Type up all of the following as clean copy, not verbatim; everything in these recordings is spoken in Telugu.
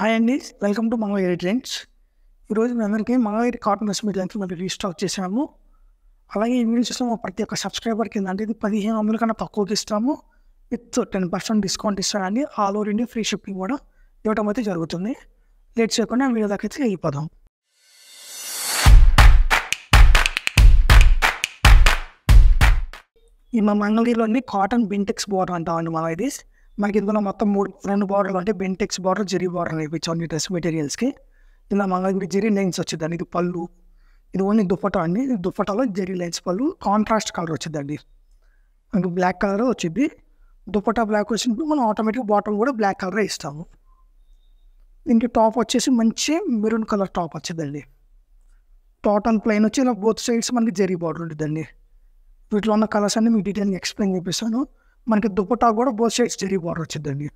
హాయ్ అండి. Welcome to Mangalagiri trends. ఈరోజు మీ అందరికీ మంగళగిరి కాటన్ డ్రెస్ మెటీరియల్స్ మళ్ళీ రీస్టాక్ చేశాము. అలాగే ఈ వీడియో చూసిన ప్రతి ఒక్క సబ్స్క్రైబర్ కింద అంటే ఇది 1500 కన్నా తక్కువకి ఇస్తాము. విత్ 10% డిస్కౌంట్ ఇస్తానండి. All over India free shipping కూడా ఇవ్వడం అయితే జరుగుతుంది. లేట్ చేయకుండా వీడియో దాకా అయితే వెళ్ళిపోదాం. ఈ మా మంగళగిరిలోని కాటన్ బెంటెక్స్ బార్డర్ అంటామండి మనం ఇది. మనకి ఇందులో మొత్తం రెండు బార్డర్లు అంటే బెంటెక్స్ బార్డర్, జెరీ బార్డర్ అనేవి ఇచ్చాము డ్రెస్ మెటీరియల్స్కి. ఇలా మంగళగిరి జెరీ లైన్స్ వచ్చిందండి. ఇది పళ్ళు, ఇది ఓన్లీ దుప్పటా అండి. ఇది దుప్పటాలో జెరీ లైన్స్ పళ్ళు, కాంట్రాస్ట్ కలర్ వచ్చిందండి. మనకి బ్లాక్ కలర్ వచ్చింది. దుప్పటా బ్లాక్ వచ్చినప్పుడు మనం ఆటోమేటిక్ బాటమ్ కూడా బ్లాక్ కలరే ఇస్తాము. దీనికి టాప్ వచ్చేసి మంచి మెరూన్ కలర్ టాప్ వచ్చిందండి. టోటల్ ప్లెయిన్ వచ్చి ఇలా బోత్ సైడ్స్ మనకి జెరీ బార్డర్ ఉంటుందండి. వీటిలో ఉన్న కలర్స్ అన్ని మీకు డీటెయిల్గా ఎక్స్ప్లెయిన్ చేపిస్తాను. మనకి దుప్పటా కూడా బోత్ సైడ్స్ జెరీ బార్డర్ వచ్చిందండి.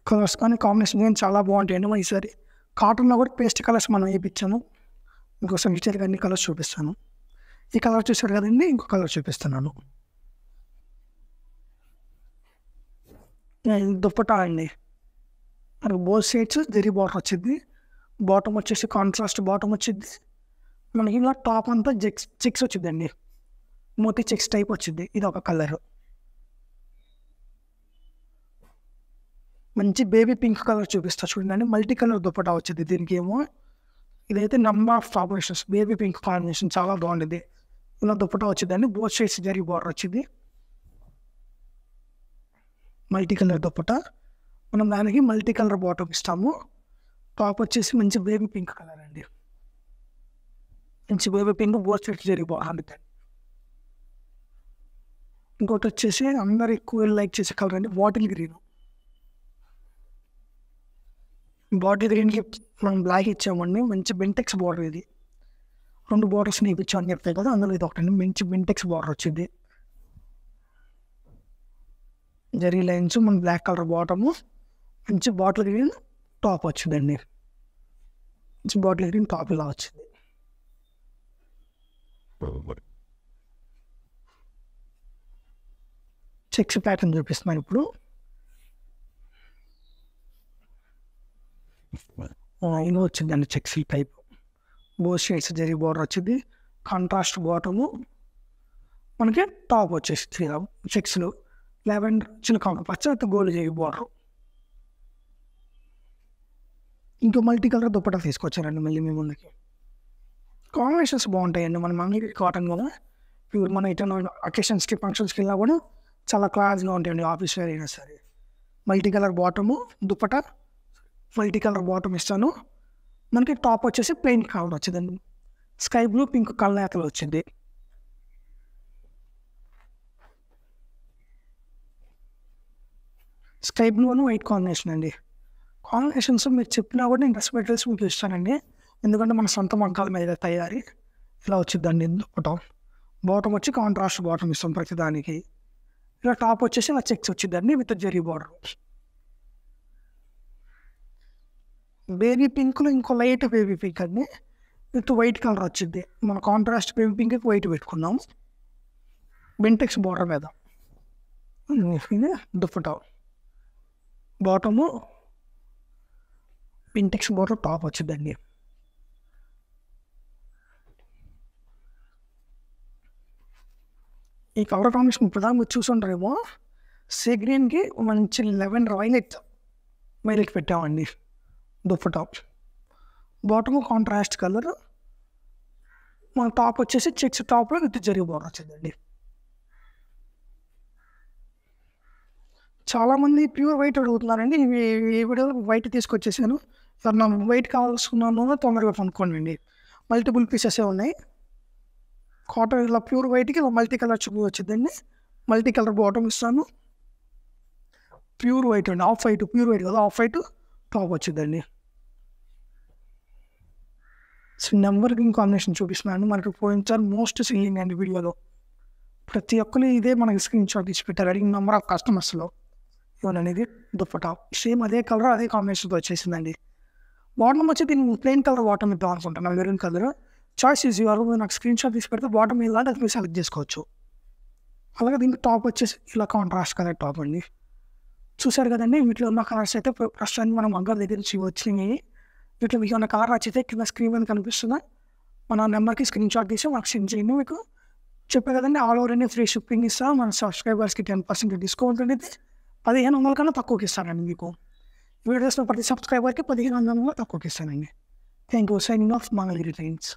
కలర్స్ కానీ కాంబినేషన్ కానీ చాలా బాగుంటాయండి. మనం ఈసారి కాటన్లో కూడా పేస్ట్ కలర్స్ మనం వేయించాము. ఇంకోసారి డీటెయిల్గా అన్ని కలర్స్ చూపిస్తాను. ఈ కలర్ చూసారు కదండి, ఇంకో కలర్ చూపిస్తున్నాను. దుప్పటా అండి. మనకి బోత్ సైడ్స్ జెరీ బార్డర్ వచ్చింది. బాటమ్ వచ్చేసి కాంట్రాస్ట్ బాటమ్ వచ్చింది. మనకి ఇలా టాప్ అంతా చెక్స్ వచ్చిందండి. మోతీ చెక్స్ టైప్ వచ్చింది. ఇది ఒక కలర్. మంచి బేబీ పింక్ కలర్ చూపిస్తా చూడండి. మల్టీ కలర్ దుప్పటా వచ్చింది. దీనికి ఏమో ఇదైతే number of combinations. Baby pink combination చాలా బాగుంటుంది. ఇలా దుప్పటా వచ్చిందండి. బోత్ సైడ్స్ జరీ బార్డర్ వచ్చింది. Multi colour dupatta. మనం దానికి మల్టీ కలర్ బాటమ్ ఇస్తాము. టాప్ వచ్చేసి మంచి బేబీ పింక్ కలర్ అండి. మంచి baby pink both sides zari బాగుంటుంది. ఇంకోటి వచ్చేసి అందరు ఎక్కువ లైక్ చేసే కలర్ అండి, బాటిల్ గ్రీన్. బాటిల్ గ్రీన్కి మనం బ్లాక్ ఇచ్చామండి. మంచి బెంటెక్స్ బార్డర్. ఇది 2 బార్డర్స్ ఇప్పించామని చెప్తాయి కదా, అందులో ఇది ఒకటండి. మంచి బెంటెక్స్ బార్డర్ వచ్చింది. జరీ లైన్స్, మన బ్లాక్ కలర్ బాటము, మంచి బాటిల్ గ్రీన్ టాప్ వచ్చిందండి. మంచి బాటిల్ గ్రీన్ టాప్ ఇలా వచ్చింది. చెక్స్ ప్యాటర్న్ చూపిస్తున్నాను ఇప్పుడు. ఇలా వచ్చిందండి checks type. Both shades zari border వచ్చింది. కాంట్రాస్ట్ బాటము, మనకి టాప్ వచ్చేసి చెక్స్లు లెవెండర్ చిలక పచ్చ గోల్డ్ జరీ బార్డర్. ఇంకో మల్టీ కలర్ దుప్పటా తీసుకొచ్చారండి మళ్ళీ మీ ముందుకి. కాంబినేషన్స్ బాగుంటాయండి. మన మంగళగిరి కాటన్ కూడా ప్యూర్. మన ఇటర్న్ అకేషన్స్కి ఫంక్షన్స్కి వెళ్ళినా కూడా చాలా క్లాస్గా ఉంటాయండి. ఆఫీస్ వేర్ అయినా సరే. Multi colour bottom, dupatta multi colour bottom ఇస్తాను. మనకి టాప్ వచ్చేసి ప్లెయిన్ కలర్ వచ్చిందండి. స్కై బ్లూ పింక్ కలర్ వచ్చింది. స్కై బ్లూ అని వైట్ కాంబినేషన్ అండి. కాంబినేషన్స్ మీరు చెప్పినా కూడా నేను డ్రెస్ మెటీరియల్స్ మీకు ఇస్తానండి. ఎందుకంటే మన సొంత మగ్గాల మీద తయారీ. ఇలా వచ్చిందండి దుప్పటా. బాటమ్ వచ్చి కాంట్రాస్ట్ బాటమ్ ఇస్తాం ప్రతిదానికి. ఇలా టాప్ వచ్చేసి ఇలా చెక్స్ వచ్చిందండి విత్ జెరీ బార్డర్. బేబీ పింక్లో ఇంకో లైట్ బేబీ పింక్ అండి విత్ వైట్ కలర్ వచ్చింది. మన కాంట్రాస్ట్ బేబీ పింక్కి వైట్ పెట్టుకున్నాం. బెంటెక్స్ బార్డర్ మీద dupatta. Bottom Bentex border, top వచ్చిందండి. ఈ కలర్ కాంబినేషన్ ఇప్పుడు దాకా మీరు చూసుంటారేమో. సీ గ్రీన్కి మంచి లెవెండర్ వైలెట్ పెట్టామండి దుప్పటా. బాటము కాంట్రాస్ట్ కలర్, మన టాప్ వచ్చేసి చెక్స్ టాప్లో విత్ జరీ బార్డర్ వచ్చిందండి. చాలామంది ప్యూర్ వైట్ అడుగుతున్నారండి. ఈ వీడియోలో వైట్ తీసుకొచ్చేసాను. సార్ నా వైట్ కావాల్సుకున్నాను తొందరగా కొనుక్కోండి. మల్టిపుల్ పీసెసే ఉన్నాయి. కాటన్ ఇలా ప్యూర్ వైట్కి ఇలా మల్టీ కలర్ చుట్టూ వచ్చిందండి. మల్టీ కలర్ బాటమ్ ఇస్తాను. ప్యూర్ వైట్ అండి, ఆఫ్ వైట్, ప్యూర్ వైట్ కదా, ఆఫ్ వైట్ టాప్ వచ్చిందండి. నెంబర్ గ్రీన్ కాంబినేషన్ చూపిస్తున్నాను. మనకి పోయినసారి మోస్ట్ సెల్లింగ్ అండి వీడియోలో. ప్రతి ఒక్కరు ఇదే మనకి స్క్రీన్ షాట్ తీసి పెట్టారు. అడిగిన నెంబర్ ఆఫ్ కస్టమర్స్లో ఇవన్నది దుప్పటా సేమ్ అదే కలర్ అదే కాంబినేషన్తో వచ్చేసిందండి. బాటమ్ వచ్చి దీన్ని ప్లెయిన్ కలర్ బాటమ్ ఇద్దాం అనుకుంటున్నాను. Maroon colour choice easy. వాళ్ళు నాకు స్క్రీన్ షాట్ తీసి పెడితే బాటమ్ ఇలాంటి అది మీరు సెలెక్ట్ చేసుకోవచ్చు. అలాగే దీనికి టాప్ వచ్చేసి ఇలా కాంట్రాస్ట్ కలర్ టాప్ అండి. చూసారు కదండి, వీటిలో ఉన్న కార్స్ అయితే ప్రస్తుతానికి మనం అంగడి దగ్గర నుంచి వచ్చినాయి. వీటిలో మీకు ఉన్న కార్ నచ్చితే కింద స్క్రీన్ మీద కనిపిస్తున్న మన నెంబర్కి స్క్రీన్ షాట్ తీసి మాకు సెండ్ చేయండి. మీకు చెప్పే కదండి, all over India free shipping ఇస్తాం. మన సబ్స్క్రైబర్స్కి 10% డిస్కౌంట్ అనేది 1500 కన్నా తక్కువకి ఇస్తానండి. మీకు వీడియోస్లో ప్రతి సబ్స్క్రైబర్కి 1500 తక్కువకి ఇస్తానండి. Thank you. Signing off Mangalagiri trains.